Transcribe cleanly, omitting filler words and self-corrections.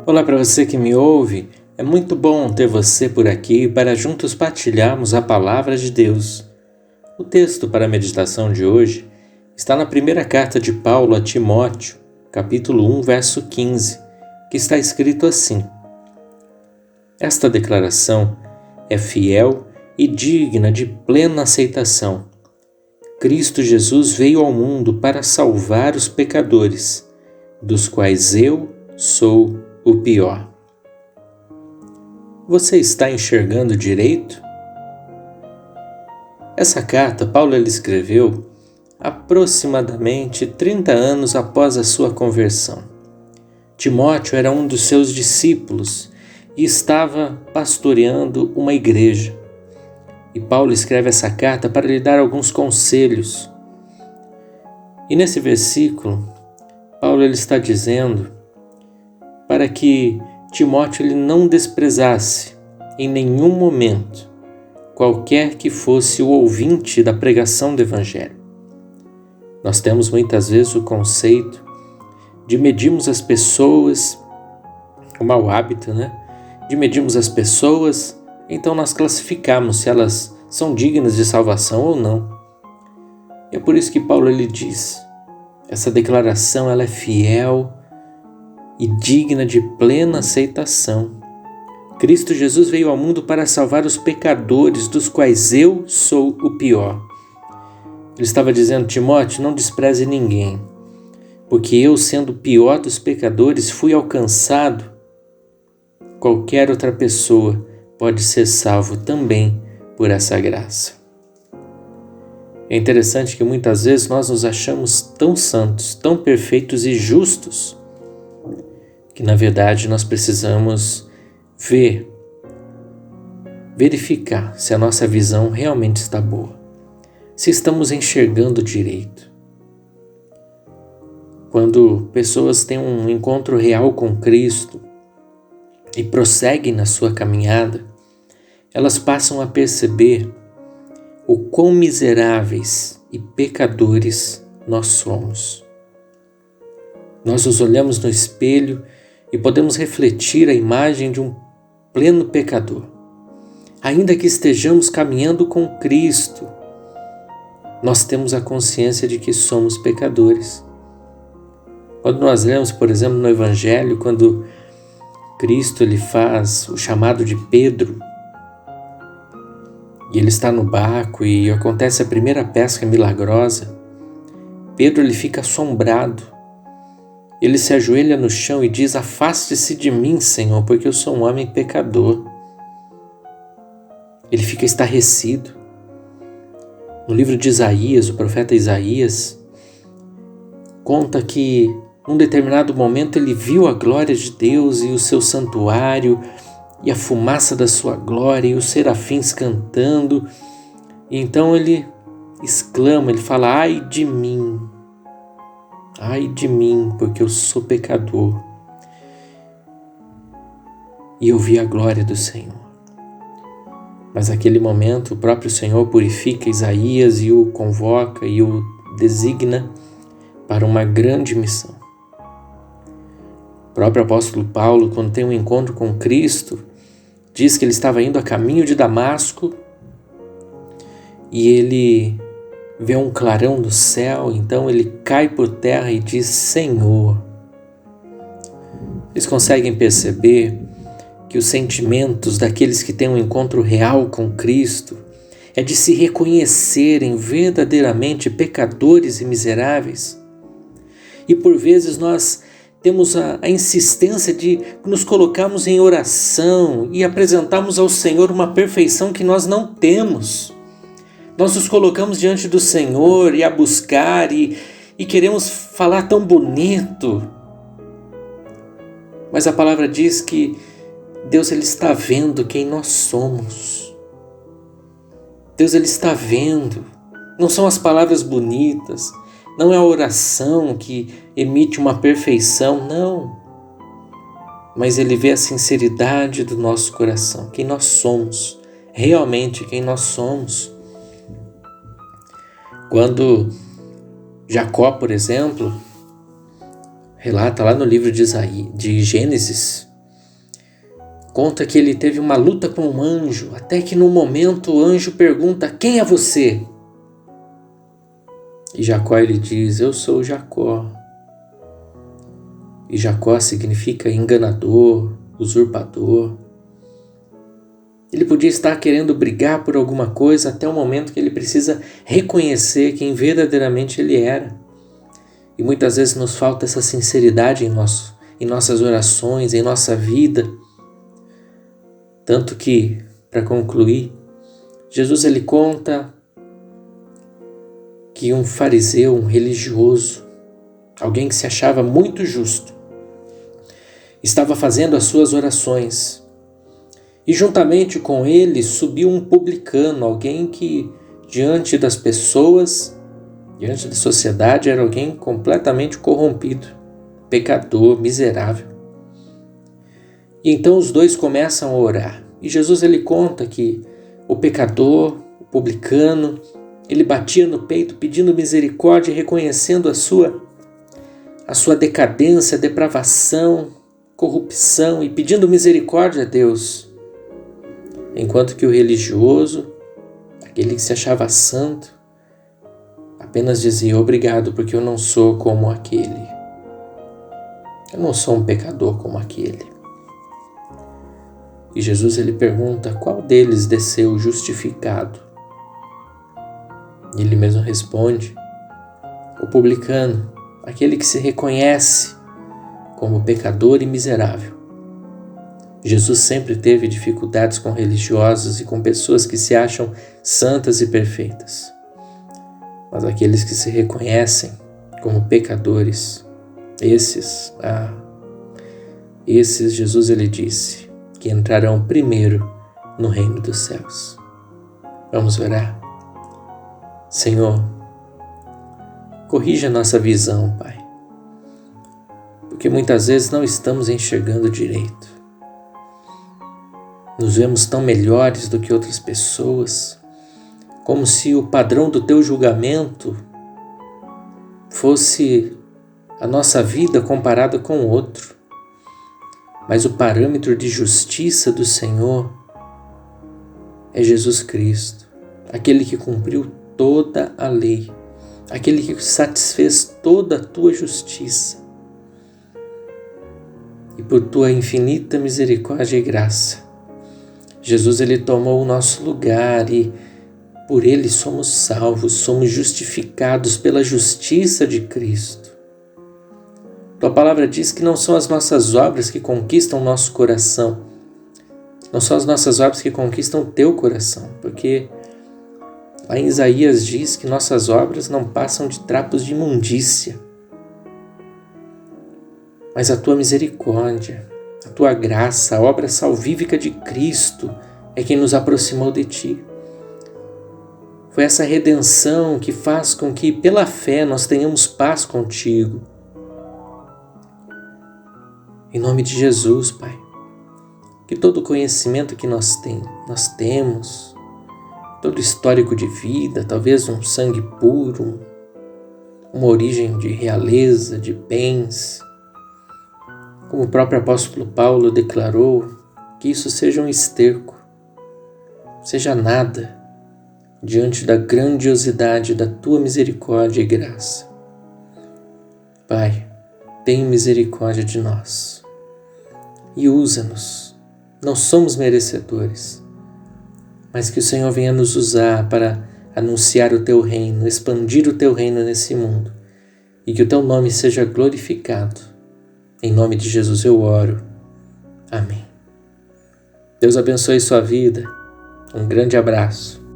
Olá para você que me ouve, é muito bom ter você por aqui para juntos partilharmos a palavra de Deus. O texto para a meditação de hoje está na primeira carta de Paulo a Timóteo, capítulo 1, verso 15, que está escrito assim: Esta declaração é fiel e digna de plena aceitação. Cristo Jesus veio ao mundo para salvar os pecadores, dos quais eu sou o pior. Você está enxergando direito? Essa carta Paulo escreveu aproximadamente 30 anos após a sua conversão. Timóteo era um dos seus discípulos e estava pastoreando uma igreja. E Paulo escreve essa carta para lhe dar alguns conselhos. E nesse versículo, Paulo está dizendo para que Timóteo não desprezasse em nenhum momento qualquer que fosse o ouvinte da pregação do Evangelho. Nós temos muitas vezes o conceito de medirmos as pessoas, o mau hábito, de medirmos as pessoas, então nós classificamos se elas são dignas de salvação ou não. E é por isso que Paulo diz, essa declaração ela é fiel e digna de plena aceitação. Cristo Jesus veio ao mundo para salvar os pecadores, dos quais eu sou o pior. Ele estava dizendo: Timóteo, não despreze ninguém, porque eu, sendo o pior dos pecadores, fui alcançado. Qualquer outra pessoa pode ser salvo também por essa graça. É interessante que muitas vezes nós nos achamos tão santos, tão perfeitos e justos, que na verdade nós precisamos verificar se a nossa visão realmente está boa, se estamos enxergando direito. Quando pessoas têm um encontro real com Cristo e prosseguem na sua caminhada, elas passam a perceber o quão miseráveis e pecadores nós somos. Nós nos olhamos no espelho e podemos refletir a imagem de um pleno pecador. Ainda que estejamos caminhando com Cristo, nós temos a consciência de que somos pecadores. Quando nós lemos, por exemplo, no Evangelho, quando Cristo faz o chamado de Pedro, e ele está no barco e acontece a primeira pesca milagrosa, Pedro fica assombrado. Ele se ajoelha no chão e diz: afaste-se de mim, Senhor, porque eu sou um homem pecador. Ele fica estarrecido. No livro de Isaías, o profeta Isaías conta que num determinado momento ele viu a glória de Deus e o seu santuário e a fumaça da sua glória e os serafins cantando. E então ele exclama, ele fala: ai de mim, porque eu sou pecador. E eu vi a glória do Senhor. Mas naquele momento o próprio Senhor purifica Isaías e o convoca e o designa para uma grande missão. O próprio apóstolo Paulo, quando tem um encontro com Cristo, diz que ele estava indo a caminho de Damasco e ele vê um clarão do céu, então ele cai por terra e diz: Senhor. Eles conseguem perceber que os sentimentos daqueles que têm um encontro real com Cristo é de se reconhecerem verdadeiramente pecadores e miseráveis. E por vezes nós temos a insistência de nos colocarmos em oração e apresentarmos ao Senhor uma perfeição que nós não temos. Nós nos colocamos diante do Senhor e a buscar e queremos falar tão bonito. Mas a palavra diz que Deus está vendo quem nós somos. Deus está vendo. Não são as palavras bonitas, não é a oração que emite uma perfeição, não. Mas Ele vê a sinceridade do nosso coração, quem nós somos, realmente quem nós somos. Quando Jacó, por exemplo, relata lá no livro de Gênesis, conta que ele teve uma luta com um anjo, até que no momento o anjo pergunta: quem é você? E Jacó ele diz: eu sou Jacó. E Jacó significa enganador, usurpador. Ele podia estar querendo brigar por alguma coisa até o momento que ele precisa reconhecer quem verdadeiramente ele era. E muitas vezes nos falta essa sinceridade em nossas orações, em nossa vida. Tanto que, para concluir, Jesus ele conta que um fariseu, um religioso, alguém que se achava muito justo, estava fazendo as suas orações. E juntamente com ele subiu um publicano, alguém que diante das pessoas, diante da sociedade, era alguém completamente corrompido, pecador, miserável. E então os dois começam a orar. E Jesus ele conta que o pecador, o publicano, ele batia no peito pedindo misericórdia e reconhecendo a sua decadência, depravação, corrupção e pedindo misericórdia a Deus. Enquanto que o religioso, aquele que se achava santo, apenas dizia: obrigado, porque eu não sou como aquele. Eu não sou um pecador como aquele. E Jesus ele pergunta: qual deles desceu justificado? E ele mesmo responde: o publicano, aquele que se reconhece como pecador e miserável. Jesus sempre teve dificuldades com religiosos e com pessoas que se acham santas e perfeitas. Mas aqueles que se reconhecem como pecadores, esses Jesus ele disse que entrarão primeiro no reino dos céus. Vamos orar? Senhor, corrija a nossa visão, Pai, porque muitas vezes não estamos enxergando direito. Nos vemos tão melhores do que outras pessoas, como se o padrão do Teu julgamento fosse a nossa vida comparada com o outro. Mas o parâmetro de justiça do Senhor é Jesus Cristo, aquele que cumpriu toda a lei, aquele que satisfez toda a Tua justiça. E por Tua infinita misericórdia e graça, Jesus ele tomou o nosso lugar e por ele somos salvos, somos justificados pela justiça de Cristo. Tua palavra diz que não são as nossas obras que conquistam o nosso coração, não são as nossas obras que conquistam o teu coração, porque lá em Isaías diz que nossas obras não passam de trapos de imundícia, mas a tua misericórdia, a tua graça, a obra salvífica de Cristo é quem nos aproximou de ti. Foi essa redenção que faz com que, pela fé, nós tenhamos paz contigo. Em nome de Jesus, Pai, que todo o conhecimento que nós temos, todo histórico de vida, talvez um sangue puro, uma origem de realeza, de bens, como o próprio apóstolo Paulo declarou, que isso seja um esterco, seja nada diante da grandiosidade da Tua misericórdia e graça. Pai, tem misericórdia de nós e usa-nos. Não somos merecedores, mas que o Senhor venha nos usar para anunciar o Teu reino, expandir o Teu reino nesse mundo e que o Teu nome seja glorificado. Em nome de Jesus eu oro. Amém. Deus abençoe sua vida. Um grande abraço.